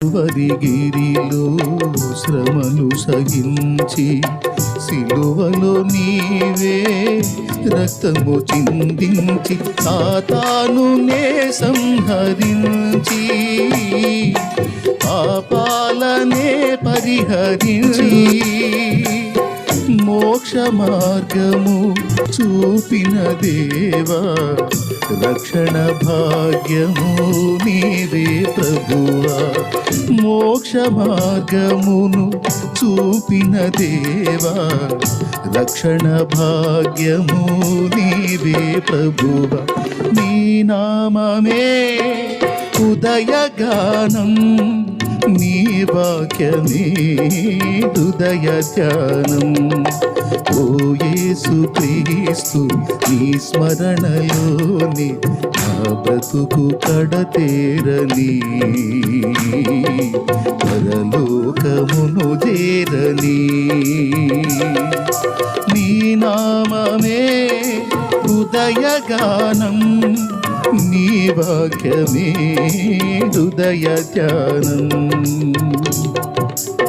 వరిగిరిలో శ్రమలు సహించి సిలువలో నీవే రక్తము చిందించి సాతాను నే సంహరించి పాపాలనే పరిహరించి మోక్ష మార్గము చూపిన దేవా రక్షణ భాగ్యము నీవే ప్రభువా మోక్ష మార్గమును చూపిన దేవా రక్షణ భాగ్యము నీవే ప్రభువా నీ నామమే ఉదయగానం నీ వాక్యమే హృదయ ధ్యానం ఓ యేసు క్రీస్తు నీ స్మరణలోని నా బ్రతుకు కడతేరని పరలోకమును చేరని నీ నామమే ఉదయగానం నీ వాక్యమే హృదయ ధ్యానం